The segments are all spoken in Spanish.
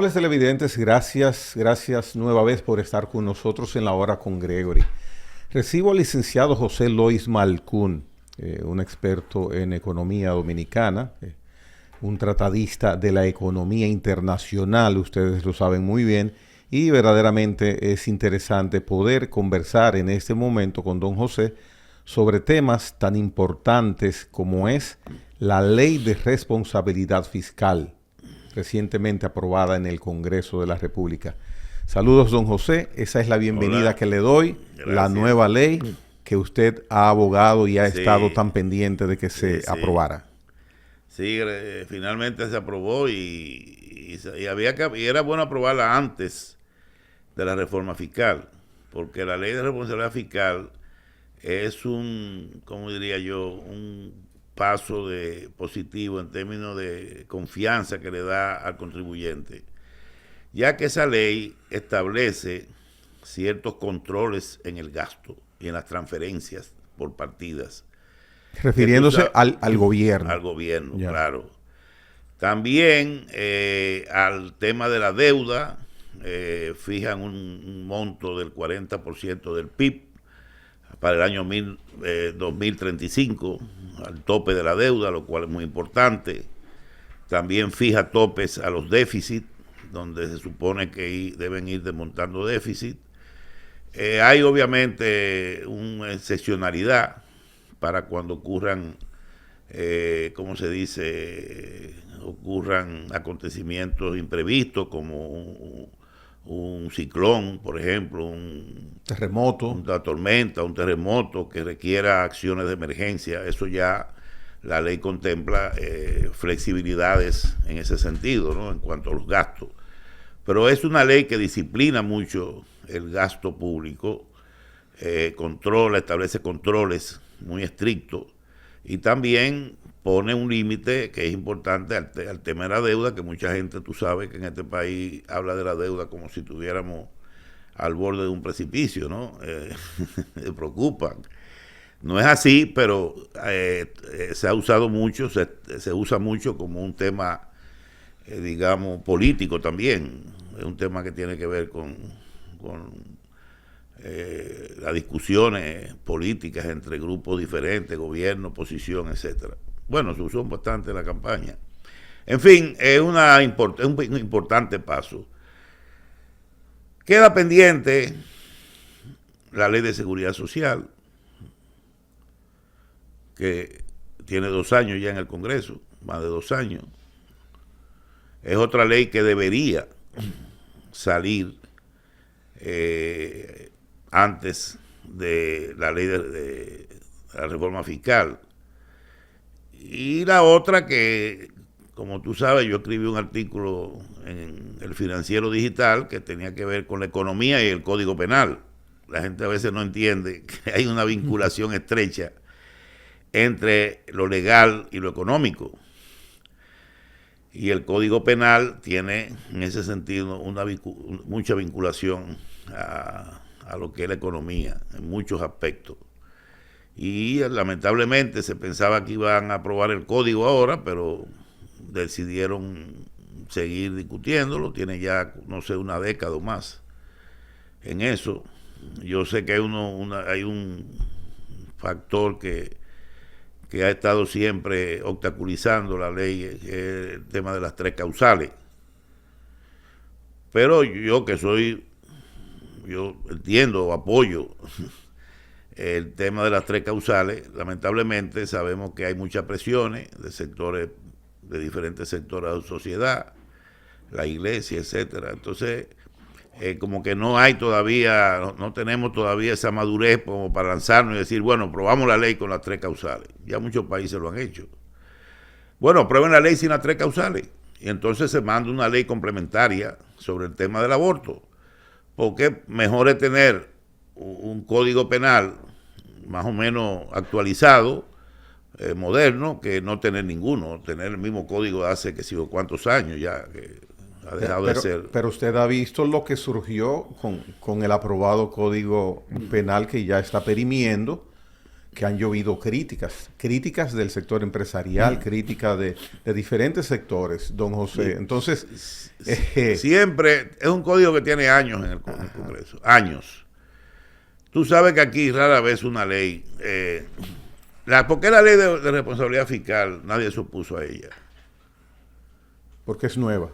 Amables televidentes, gracias nueva vez por estar con nosotros en la hora con Gregory. Recibo al licenciado José Lois Malcún, un experto en economía dominicana, un tratadista de la economía internacional, ustedes lo saben muy bien, y verdaderamente es interesante poder conversar en este momento con don José sobre temas tan importantes como es la Ley de Responsabilidad Fiscal, recientemente aprobada en el Congreso de la República. Saludos, don José. Esa es la bienvenida Hola. que le doy. Gracias. La nueva ley que usted ha abogado y ha Sí, estado tan pendiente de que se sí. aprobara. Sí, finalmente se aprobó y era bueno aprobarla antes de la reforma fiscal, porque la ley de responsabilidad fiscal es ¿cómo diría yo? Un paso positivo en términos de confianza que le da al contribuyente, ya que esa ley establece ciertos controles en el gasto y en las transferencias por partidas. Refiriéndose al gobierno. Al gobierno, Ya. claro. También al tema de la deuda, fijan un monto del 40% del PIB para el año 2035, al tope de la deuda, lo cual es muy importante. También fija topes a los déficits, donde se supone que deben ir desmontando déficit. Hay obviamente una excepcionalidad para cuando ocurran, ¿cómo se dice? Ocurran acontecimientos imprevistos como un ciclón, por ejemplo, una tormenta, un terremoto que requiera acciones de emergencia. Eso ya la ley contempla flexibilidades en ese sentido, ¿no? En cuanto a los gastos. Pero es una ley que disciplina mucho el gasto público, establece controles muy estrictos y también pone un límite que es importante al tema de la deuda, que mucha gente, tú sabes que en este país habla de la deuda como si estuviéramos al borde de un precipicio, ¿no? Se preocupan. No es así, pero se ha usado mucho, se usa mucho como un tema, digamos, político también. Es un tema que tiene que ver con las discusiones políticas entre grupos diferentes, gobierno, oposición, etcétera. Bueno, se usó bastante en la campaña. En fin, es un importante paso. Queda pendiente la ley de seguridad social, que tiene 2 años ya en el Congreso, más de 2 años. Es otra ley que debería salir antes de la ley de la reforma fiscal. Y la otra que, como tú sabes, yo escribí un artículo en el Financiero Digital que tenía que ver con la economía y el Código Penal. La gente a veces no entiende que hay una vinculación estrecha entre lo legal y lo económico. Y el Código Penal tiene, en ese sentido, mucha vinculación a lo que es la economía, en muchos aspectos. Y lamentablemente se pensaba que iban a aprobar el código ahora, pero decidieron seguir discutiéndolo. Tiene ya, no sé, una década o más en eso. Yo sé que hay un factor que ha estado siempre obstaculizando la ley, que es el tema de las 3 causales. Pero yo entiendo o apoyo el tema de las 3 causales. Lamentablemente sabemos que hay muchas presiones de diferentes sectores de la sociedad, la iglesia, etcétera. Entonces, como que no tenemos todavía esa madurez como para lanzarnos y decir, bueno, probamos la ley con las 3 causales. Ya muchos países lo han hecho. Bueno, prueben la ley sin las 3 causales. Y entonces se manda una ley complementaria sobre el tema del aborto. Porque mejor es tener un código penal más o menos actualizado, moderno, que no tener ninguno. Tener el mismo código de hace que sé yo cuántos años ya, que ha dejado de ser. Pero usted ha visto lo que surgió con el aprobado Código Penal que ya está perimiendo, que han llovido críticas del sector empresarial, críticas de diferentes sectores, don José. Entonces, siempre es un código que tiene años en el Congreso, años. Tú sabes que aquí rara vez una ley, ¿por qué la ley de responsabilidad fiscal nadie se opuso a ella? Porque es nueva.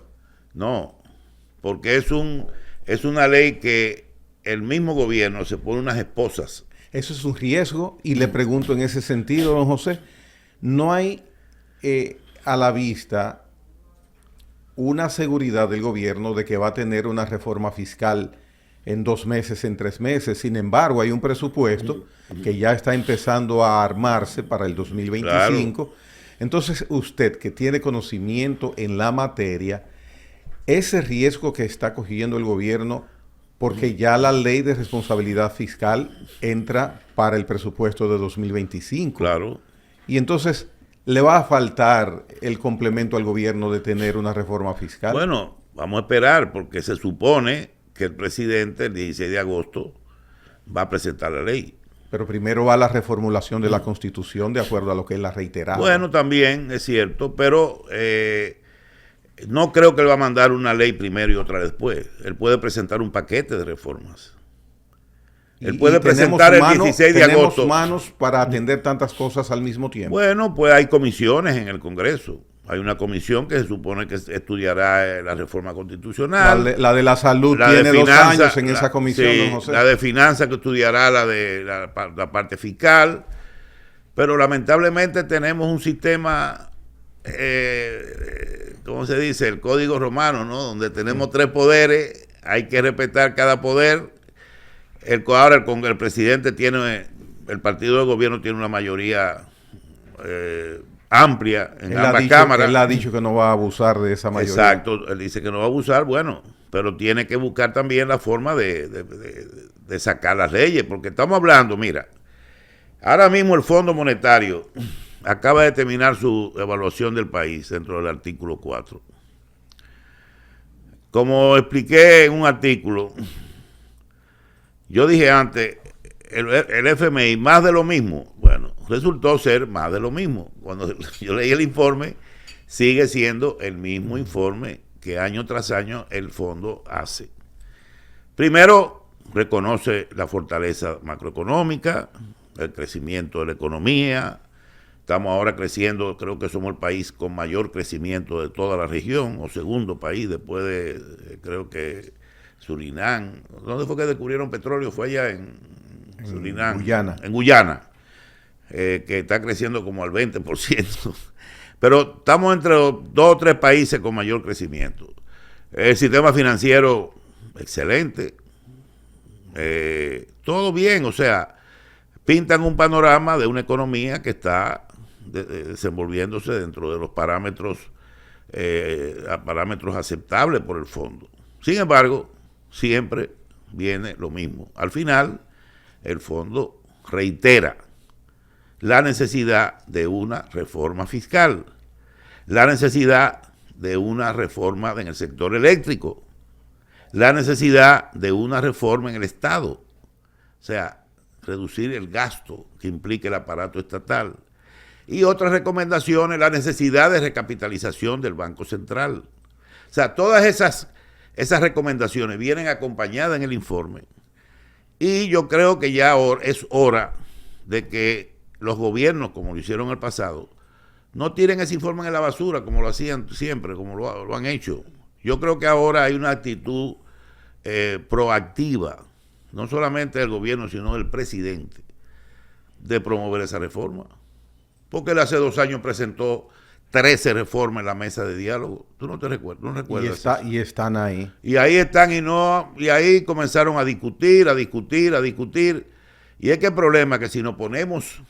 No, porque es una ley que el mismo gobierno se pone unas esposas. Eso es un riesgo y le pregunto en ese sentido, don José, ¿no hay a la vista una seguridad del gobierno de que va a tener una reforma fiscal en 2 meses, en 3 meses? Sin embargo, hay un presupuesto que ya está empezando a armarse para el 2025. Claro. Entonces, usted que tiene conocimiento en la materia, ese riesgo que está cogiendo el gobierno, porque ya la ley de responsabilidad fiscal entra para el presupuesto de 2025. Claro. Y entonces, ¿le va a faltar el complemento al gobierno de tener una reforma fiscal? Bueno, vamos a esperar, porque se supone que el presidente el 16 de agosto va a presentar la ley. Pero primero va la reformulación de la Constitución de acuerdo a lo que él ha reiterado. Bueno, también es cierto, pero no creo que él va a mandar una ley primero y otra después. Él puede presentar un paquete de reformas. Él puede presentar el 16 de agosto. ¿Tenemos manos para atender tantas cosas al mismo tiempo? Bueno, pues hay comisiones en el Congreso. Hay una comisión que se supone que estudiará la reforma constitucional. La de la salud tiene 2 años en esa comisión, sí, don José. La de finanzas que estudiará la de la parte fiscal. Pero lamentablemente tenemos un sistema, ¿cómo se dice? El código romano, ¿no? Donde tenemos 3 poderes, hay que respetar cada poder. Ahora el presidente tiene, el partido de gobierno tiene una mayoría amplia en ambas cámaras. Él ha dicho que no va a abusar de esa mayoría. Exacto, él dice que no va a abusar, bueno, pero tiene que buscar también la forma de sacar las leyes, porque estamos hablando, mira, ahora mismo el Fondo Monetario acaba de terminar su evaluación del país dentro del artículo 4. Como expliqué en un artículo, yo dije antes, el FMI, más de lo mismo. Bueno, resultó ser más de lo mismo. Cuando yo leí el informe, sigue siendo el mismo informe que año tras año el fondo hace. Primero, reconoce la fortaleza macroeconómica, el crecimiento de la economía. Estamos ahora creciendo, creo que somos el país con mayor crecimiento de toda la región, o segundo país después de, creo que Surinam. ¿Dónde fue que descubrieron petróleo? Fue allá en Surinam. En Guyana. Que está creciendo como al 20%. Pero estamos entre 2 o 3 países con mayor crecimiento. El sistema financiero, excelente. Todo bien, o sea, pintan un panorama de una economía que está desenvolviéndose dentro de los parámetros aceptables por el fondo. Sin embargo, siempre viene lo mismo. Al final, el fondo reitera la necesidad de una reforma fiscal, la necesidad de una reforma en el sector eléctrico, la necesidad de una reforma en el Estado, o sea, reducir el gasto que implica el aparato estatal, y otras recomendaciones, la necesidad de recapitalización del Banco Central. O sea, todas esas recomendaciones vienen acompañadas en el informe, y yo creo que ya es hora de que los gobiernos, como lo hicieron en el pasado, no tiren ese informe en la basura como lo hacían siempre, como lo han hecho. Yo creo que ahora hay una actitud proactiva, no solamente del gobierno, sino del presidente, de promover esa reforma. Porque él hace 2 años presentó 13 reformas en la mesa de diálogo. ¿Tú no te recuerdas? ¿No recuerdas? Y están ahí. Y ahí están y ahí comenzaron a discutir. Y es que el problema es que si nos ponemos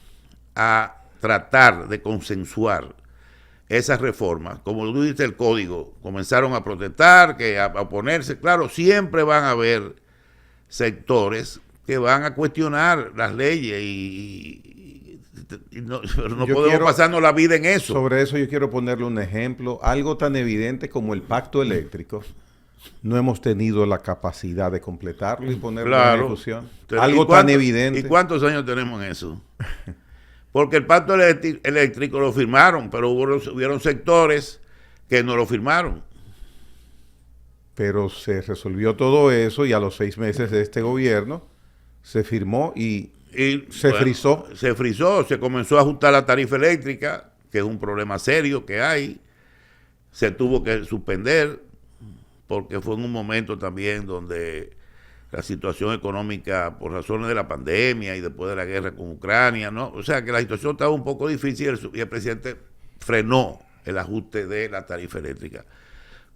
a tratar de consensuar esas reformas, como tú dices, el código, comenzaron a protestar, a oponerse, claro, siempre van a haber sectores que van a cuestionar las leyes y no podemos pasarnos la vida en eso. Sobre eso yo quiero ponerle un ejemplo, algo tan evidente como el pacto eléctrico. No hemos tenido la capacidad de completarlo y ponerlo en ejecución. Algo tan evidente. ¿Y cuántos años tenemos en eso? Porque el pacto eléctrico lo firmaron, pero hubieron sectores que no lo firmaron. Pero se resolvió todo eso y a los 6 meses de este gobierno se firmó y se frizó. Se frizó, se comenzó a ajustar la tarifa eléctrica, que es un problema serio que hay. Se tuvo que suspender porque fue en un momento también donde la situación económica, por razones de la pandemia y después de la guerra con Ucrania, ¿no? O sea que la situación estaba un poco difícil y el presidente frenó el ajuste de la tarifa eléctrica.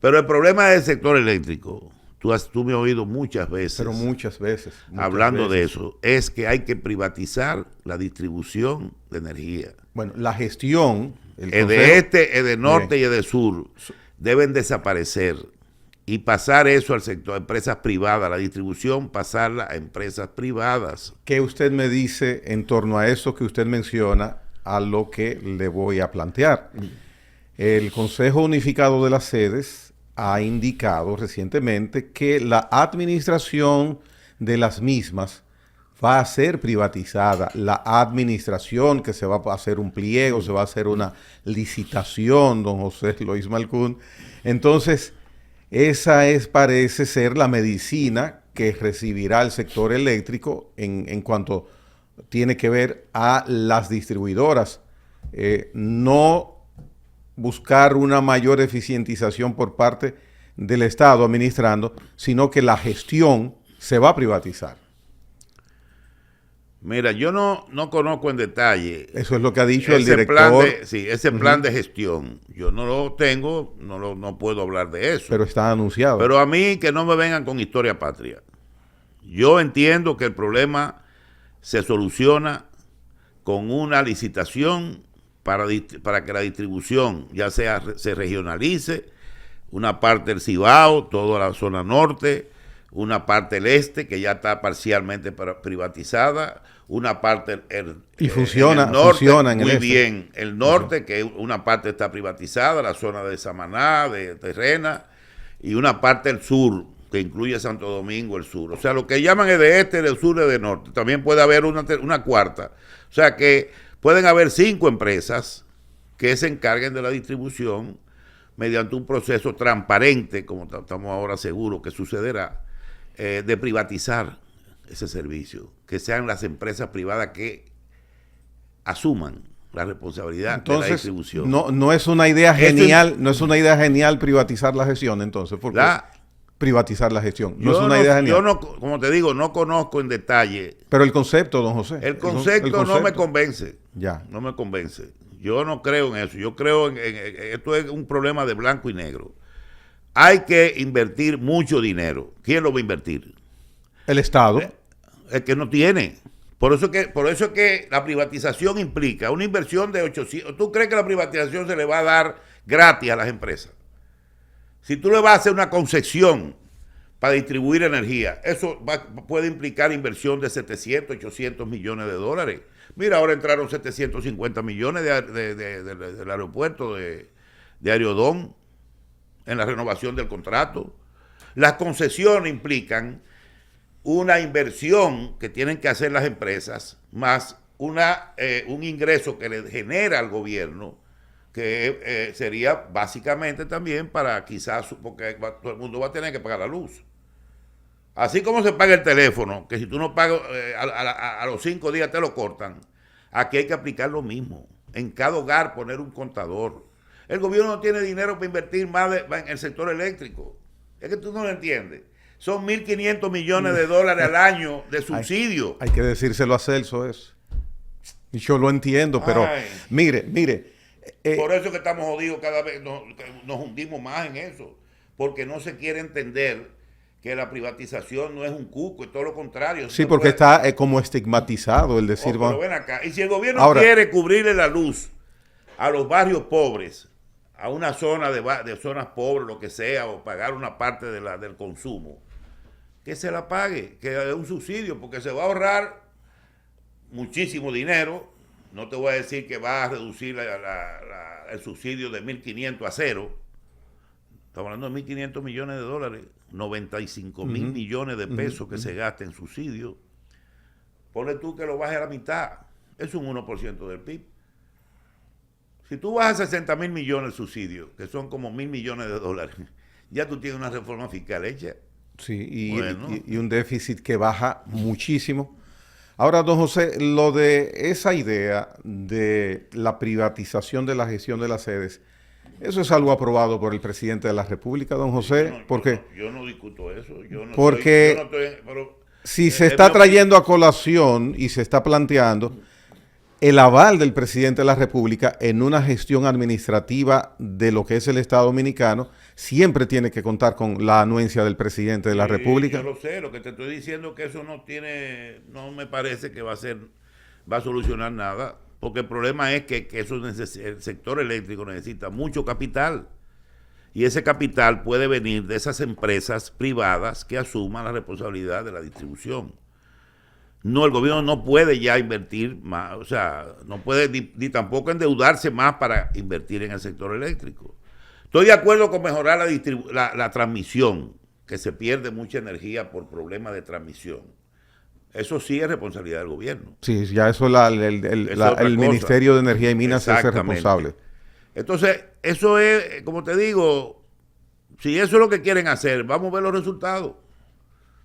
Pero el problema del sector eléctrico, tú me has oído muchas veces. Pero muchas veces. Hablando de eso, es que hay que privatizar la distribución de energía. Bueno, la gestión... El de este, el de norte y el de sur deben desaparecer y pasar eso al sector, a empresas privadas, la distribución pasarla a empresas privadas. ¿Qué usted me dice en torno a eso que usted menciona, a lo que le voy a plantear? El Consejo Unificado de las Sedes ha indicado recientemente que la administración de las mismas va a ser privatizada. La administración, que se va a hacer un pliego, se va a hacer una licitación, don José Lois Malcún. Entonces, esa parece ser la medicina que recibirá el sector eléctrico en cuanto tiene que ver a las distribuidoras. No buscar una mayor eficientización por parte del Estado administrando, sino que la gestión se va a privatizar. Mira, yo no conozco en detalle. Eso es lo que ha dicho el director. Ese plan de gestión. Yo no lo tengo, no puedo hablar de eso. Pero está anunciado. Pero a mí que no me vengan con historia patria. Yo entiendo que el problema se soluciona con una licitación para que la distribución ya sea se regionalice, una parte del Cibao, toda la zona norte, una parte del este que ya está parcialmente privatizada, una parte funciona en el norte, funciona en muy el este. bien, el norte que una parte está privatizada, la zona de Samaná, de Terrena, y una parte del sur que incluye Santo Domingo, el sur. O sea, lo que llaman es de este, del sur y de norte. También puede haber una cuarta. O sea que pueden haber 5 empresas que se encarguen de la distribución mediante un proceso transparente, como estamos ahora seguros que sucederá, de privatizar ese servicio, que sean las empresas privadas que asuman la responsabilidad. Entonces, de la distribución. No es una idea genial, no es una idea genial privatizar la gestión, entonces, porque privatizar la gestión no es una idea genial. Yo no, como te digo, no conozco en detalle. Pero el concepto, don José. El concepto no me convence. Ya. No me convence. Yo no creo en eso. Yo creo en esto es un problema de blanco y negro. Hay que invertir mucho dinero. ¿Quién lo va a invertir? El Estado. El que no tiene. Por eso es que la privatización implica una inversión de 800. ¿Tú crees que la privatización se le va a dar gratis a las empresas? Si tú le vas a hacer una concesión para distribuir energía, eso puede implicar inversión de 700, 800 millones de dólares. Mira, ahora entraron 750 millones del aeropuerto de Aerodón en la renovación del contrato. Las concesiones implican una inversión que tienen que hacer las empresas, más un ingreso que le genera al gobierno, que sería básicamente también para quizás, porque todo el mundo va a tener que pagar la luz. Así como se paga el teléfono, que si tú no pagas a los 5 días te lo cortan, aquí hay que aplicar lo mismo. En cada hogar poner un contador. El gobierno no tiene dinero para invertir más en el sector eléctrico. Es que tú no lo entiendes. Son 1.500 millones de dólares al año de subsidio. Hay que decírselo a Celso eso. Y yo lo entiendo, pero mire. Por eso que estamos jodidos cada vez, nos hundimos más en eso. Porque no se quiere entender que la privatización no es un cuco, es todo lo contrario. Sí, porque está como estigmatizado el decir... pero ven acá. Y si el gobierno quiere cubrirle la luz a los barrios pobres, a una zona de zonas pobres, lo que sea, o pagar una parte del consumo, que se la pague, que es un subsidio, porque se va a ahorrar muchísimo dinero. No te voy a decir que va a reducir el subsidio de 1.500 a 0. Estamos hablando de 1.500 millones de dólares, 95.000 millones de pesos que se gasta en subsidio. Ponle tú que lo baje a la mitad. es un 1% del PIB. Si tú vas a 60.000 millones de subsidios, que son como 1.000 millones de dólares, ya tú tienes una reforma fiscal hecha. Sí, Bueno. y un déficit que baja muchísimo. Ahora, don José, lo de esa idea de la privatización de la gestión de las sedes, ¿eso es algo aprobado por el presidente de la República, don José? Yo no discuto eso. Porque pero, si se está trayendo a colación y se está planteando el aval del presidente de la República en una gestión administrativa de lo que es el Estado Dominicano, siempre tiene que contar con la anuencia del presidente de la República. Yo lo sé, lo que te estoy diciendo es que eso no me parece que va a solucionar nada, porque el problema es que el sector eléctrico necesita mucho capital, y ese capital puede venir de esas empresas privadas que asuman la responsabilidad de la distribución. No, el gobierno no puede ya invertir más, o sea, no puede ni tampoco endeudarse más para invertir en el sector eléctrico. Estoy de acuerdo con mejorar la transmisión, que se pierde mucha energía por problemas de transmisión. Eso sí es responsabilidad del gobierno. Sí, ya eso el Ministerio de Energía y Minas es el responsable. Entonces, eso es, como te digo, si eso es lo que quieren hacer, vamos a ver los resultados.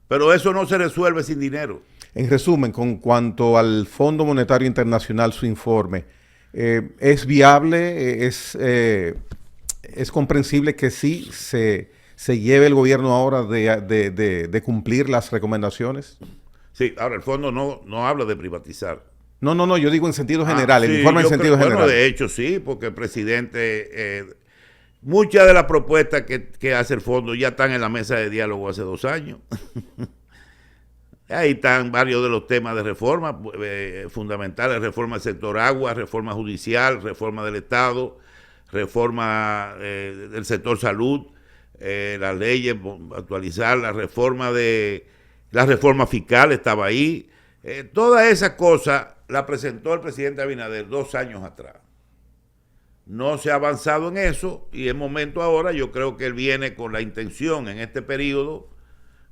Pero eso no se resuelve sin dinero. En resumen, con cuanto al Fondo Monetario Internacional, su informe, ¿es viable, es comprensible que sí se lleve el gobierno ahora de cumplir las recomendaciones? Sí, ahora el fondo no habla de privatizar. No, yo digo en sentido general, el informe en sentido general. Bueno, de hecho sí, porque el presidente, muchas de las propuestas que hace el fondo ya están en la mesa de diálogo hace 2 años. Ahí están varios de los temas de reforma fundamentales: reforma del sector agua, reforma judicial, reforma del Estado, reforma del sector salud, las leyes, actualizar la reforma fiscal estaba ahí. Todas esas cosas las presentó el presidente Abinader 2 años atrás. No se ha avanzado en eso, y es momento ahora. Yo creo que él viene con la intención en este periodo,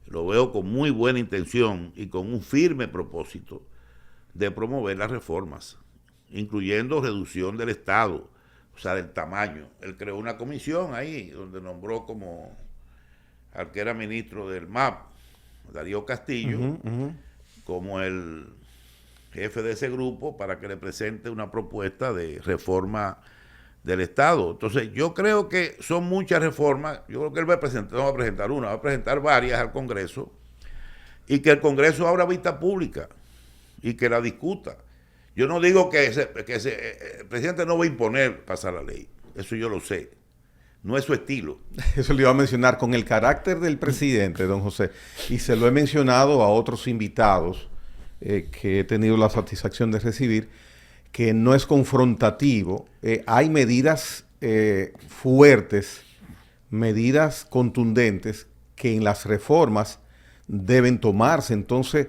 lo veo con muy buena intención y con un firme propósito de promover las reformas, incluyendo reducción del Estado, o sea, del tamaño. Él creó una comisión ahí donde nombró como al que era ministro del MAP, Darío Castillo, como el jefe de ese grupo, para que le presente una propuesta de reforma del Estado. Entonces, yo creo que son muchas reformas. Yo creo que él no va a presentar una, va a presentar varias al Congreso, y que el Congreso abra vista pública y que la discuta. Yo no digo que el presidente no va a imponer pasar la ley, eso yo lo sé, no es su estilo. Eso le iba a mencionar, con el carácter del presidente, don José, y se lo he mencionado a otros invitados que he tenido la satisfacción de recibir, que no es confrontativo. Hay medidas fuertes, medidas contundentes que en las reformas deben tomarse. Entonces,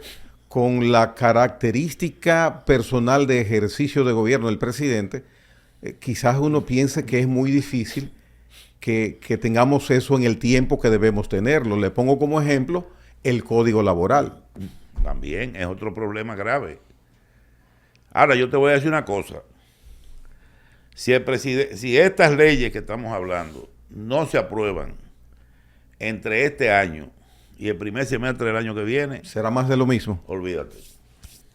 con la característica personal de ejercicio de gobierno del presidente, quizás uno piense que es muy difícil que tengamos eso en el tiempo que debemos tenerlo. Le pongo como ejemplo el Código Laboral. También es otro problema grave. Ahora, yo te voy a decir una cosa. Si estas leyes que estamos hablando no se aprueban entre este año y el primer semestre del año que viene, será más de lo mismo. Olvídate.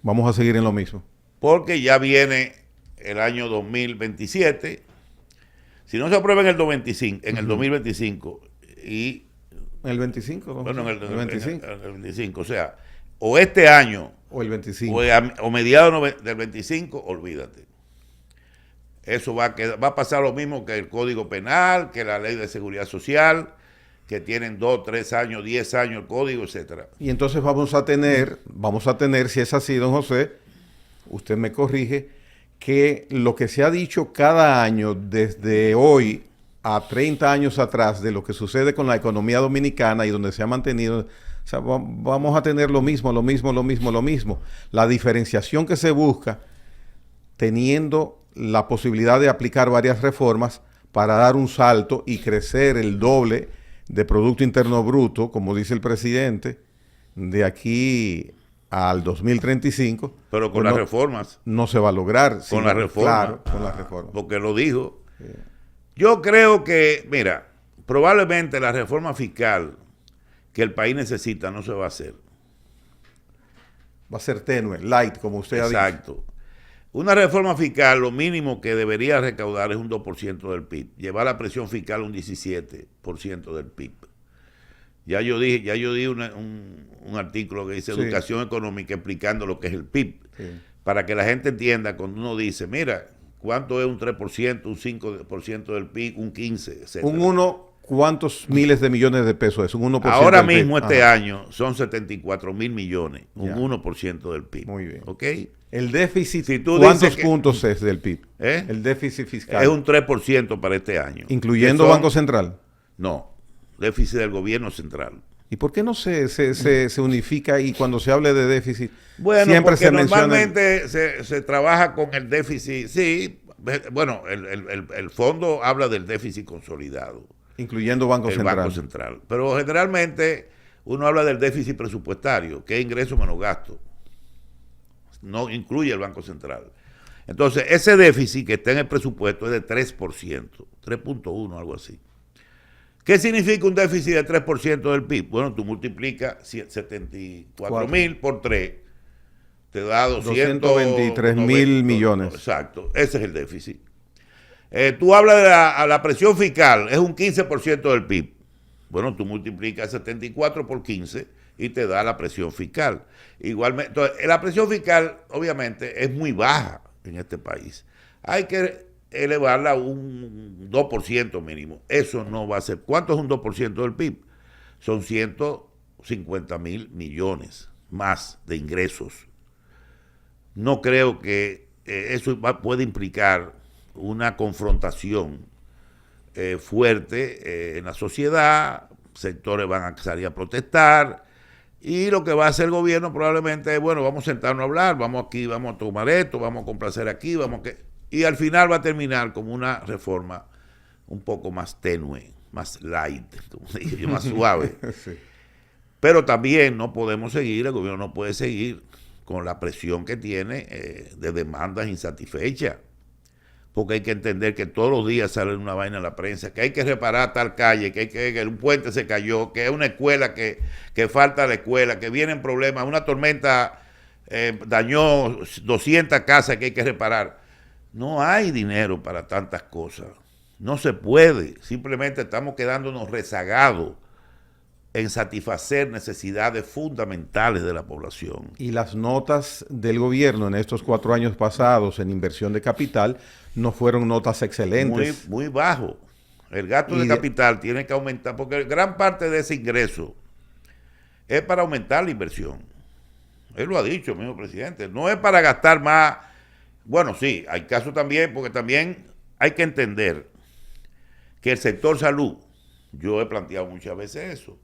Vamos a seguir en lo mismo. Porque ya viene el año 2027. Si no se aprueba en el 2025 y... ¿En el 25? Bueno, en el 25. El 25, o sea, o este año o el 25 o mediados del 25, olvídate. Eso va a pasar lo mismo que el Código Penal, que la Ley de Seguridad Social, que tienen 2, 3 años, 10 años el código, etcétera. Y entonces vamos a tener, si es así, don José, usted me corrige, que lo que se ha dicho cada año desde hoy a 30 años atrás de lo que sucede con la economía dominicana y donde se ha mantenido, o sea, vamos a tener lo mismo. La diferenciación que se busca, teniendo la posibilidad de aplicar varias reformas para dar un salto y crecer el doble de Producto Interno Bruto, como dice el presidente, de aquí al 2035. Pero con pues las reformas. No se va a lograr. Con las reformas. Claro, con las reformas. Porque lo dijo. Sí. Yo creo que, mira, probablemente la reforma fiscal que el país necesita no se va a hacer. Va a ser tenue, light, como usted ha dicho. Exacto. Una reforma fiscal, lo mínimo que debería recaudar es un 2% del PIB. Llevar la presión fiscal a un 17% del PIB. Ya yo di un artículo que dice Educación Económica explicando lo que es el PIB. Sí. Para que la gente entienda cuando uno dice, mira, ¿cuánto es un 3%, un 5% del PIB, un 15%, etc.? Un 1, ¿cuántos miles de millones de pesos es? Un 1%. Ahora mismo este año son 74 mil millones, un 1% del PIB. Muy bien. ¿Ok? El déficit, si ¿cuántos puntos es del PIB? El déficit fiscal. Es un 3% para este año. ¿Incluyendo Banco Central? No, déficit del gobierno central. ¿Y por qué no se unifica y cuando se hable de déficit siempre se menciona? Normalmente se trabaja con el déficit, sí, bueno, el fondo habla del déficit consolidado. Incluyendo Banco Central. Pero generalmente uno habla del déficit presupuestario, que es ingreso menos gasto. No incluye el Banco Central. Entonces, ese déficit que está en el presupuesto es de 3%, 3.1, algo así. ¿Qué significa un déficit de 3% del PIB? Bueno, tú multiplicas 74 mil por 3, te da 223 mil millones. Exacto, ese es el déficit. Tú hablas de la presión fiscal, es un 15% del PIB. Bueno, tú multiplicas 74 por 15 y te da la presión fiscal. Igualmente, entonces, la presión fiscal, obviamente, es muy baja en este país. Hay que elevarla a un 2% mínimo. Eso no va a ser. ¿Cuánto es un 2% del PIB? Son 150 mil millones más de ingresos. No creo que eso puede implicar una confrontación fuerte en la sociedad. Sectores van a salir a protestar. Y lo que va a hacer el gobierno probablemente es, bueno, vamos a sentarnos a hablar, vamos aquí, vamos a tomar esto, vamos a complacer aquí, vamos a... Y al final va a terminar como una reforma un poco más tenue, más light, como digo yo, más suave. Sí. Pero también no podemos seguir, el gobierno no puede seguir con la presión que tiene de demandas insatisfechas. Porque hay que entender que todos los días sale una vaina en la prensa, que hay que reparar tal calle, que un puente se cayó, que es una escuela que falta la escuela, que vienen problemas, una tormenta dañó 200 casas que hay que reparar. No hay dinero para tantas cosas. No se puede. Simplemente estamos quedándonos rezagados en satisfacer necesidades fundamentales de la población. Y las notas del gobierno en estos 4 años pasados en inversión de capital no fueron notas excelentes. Muy bajo. El gasto de capital tiene que aumentar, porque gran parte de ese ingreso es para aumentar la inversión. Él lo ha dicho, mismo presidente. No es para gastar más. Bueno, sí, hay casos también, porque también hay que entender que el sector salud, yo he planteado muchas veces eso,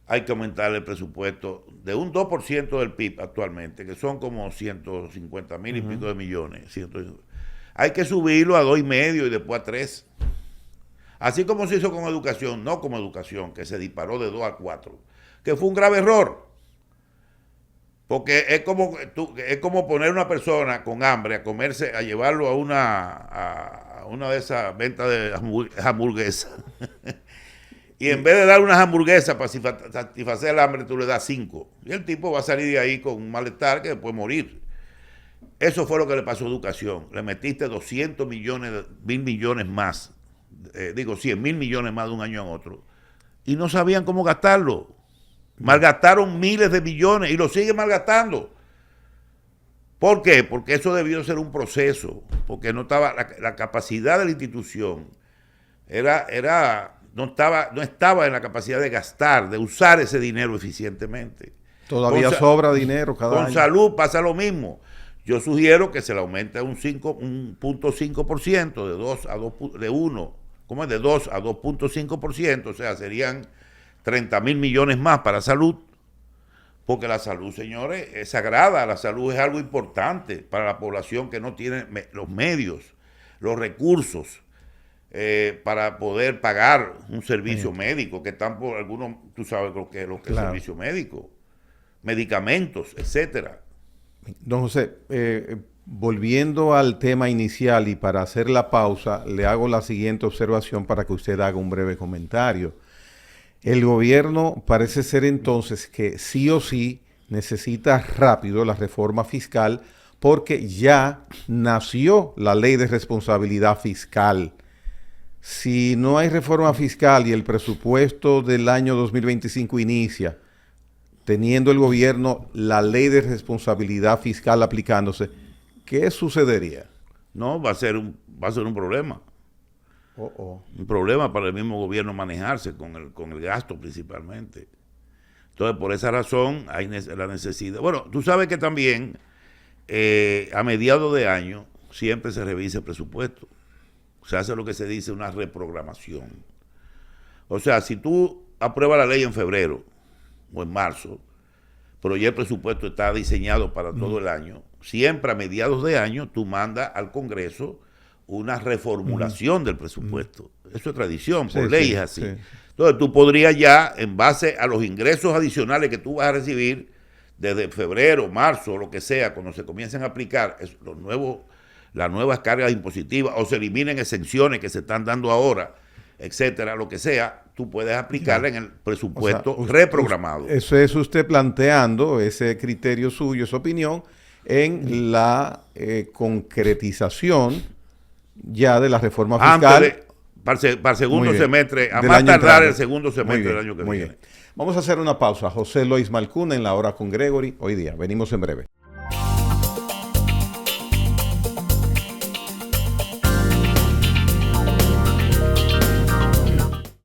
hay que aumentar el presupuesto de un 2% del PIB actualmente, que son como 150 mil y pico de millones. Hay que subirlo a 2,5 y después a 3. Así como se hizo con educación, no como educación, que se disparó de 2 a 4, que fue un grave error. Porque es como poner a una persona con hambre a comerse, a llevarlo a una de esas ventas de hamburguesas. Y en vez de dar unas hamburguesas para satisfacer el hambre, tú le das 5. Y el tipo va a salir de ahí con un malestar que después morir. Eso fue lo que le pasó a educación. Le metiste 200 millones, 1.000 millones más. 100 mil millones más de un año a otro. Y no sabían cómo gastarlo. Malgastaron miles de millones y lo siguen malgastando. ¿Por qué? Porque eso debió ser un proceso. Porque no estaba la capacidad de la institución. No estaba en la capacidad de gastar, de usar ese dinero eficientemente. Todavía sobra dinero cada año. Con salud pasa lo mismo. Yo sugiero que se le aumente un 0.5%, de 2 a 2.5%, o sea, serían 30 mil millones más para salud, porque la salud, señores, es sagrada, la salud es algo importante para la población que no tiene los medios, los recursos, para poder pagar un servicio médico, que están por algunos, tú sabes lo que es el servicio médico. medicamentos, etcétera. Don José, volviendo al tema inicial y para hacer la pausa, le hago la siguiente observación para que usted haga un breve comentario. El gobierno parece ser entonces que sí o sí necesita rápido la reforma fiscal porque ya nació la ley de responsabilidad fiscal. Si no hay reforma fiscal y el presupuesto del año 2025 inicia, teniendo el gobierno la ley de responsabilidad fiscal aplicándose, ¿qué sucedería? No, va a ser un problema. Un problema para el mismo gobierno manejarse con el gasto principalmente. Entonces, por esa razón hay la necesidad. Bueno, tú sabes que también a mediados de año siempre se revisa el presupuesto. Se hace lo que se dice una reprogramación. O sea, si tú apruebas la ley en febrero o en marzo, pero ya el presupuesto está diseñado para todo el año, siempre a mediados de año tú mandas al Congreso una reformulación del presupuesto. Eso es tradición, por ley es así. Entonces tú podrías ya, en base a los ingresos adicionales que tú vas a recibir desde febrero, marzo, lo que sea, cuando se comiencen a aplicar las nuevas cargas impositivas o se eliminen exenciones que se están dando ahora, etcétera, lo que sea, tú puedes aplicarla en el presupuesto reprogramado. Eso es usted planteando ese criterio suyo, esa opinión, en la concretización ya de la reforma fiscal. Para el segundo semestre, a más tardar el segundo semestre del año que viene. Vamos a hacer una pausa. José Lois Malcún en La Hora con Gregory. Hoy día, venimos en breve.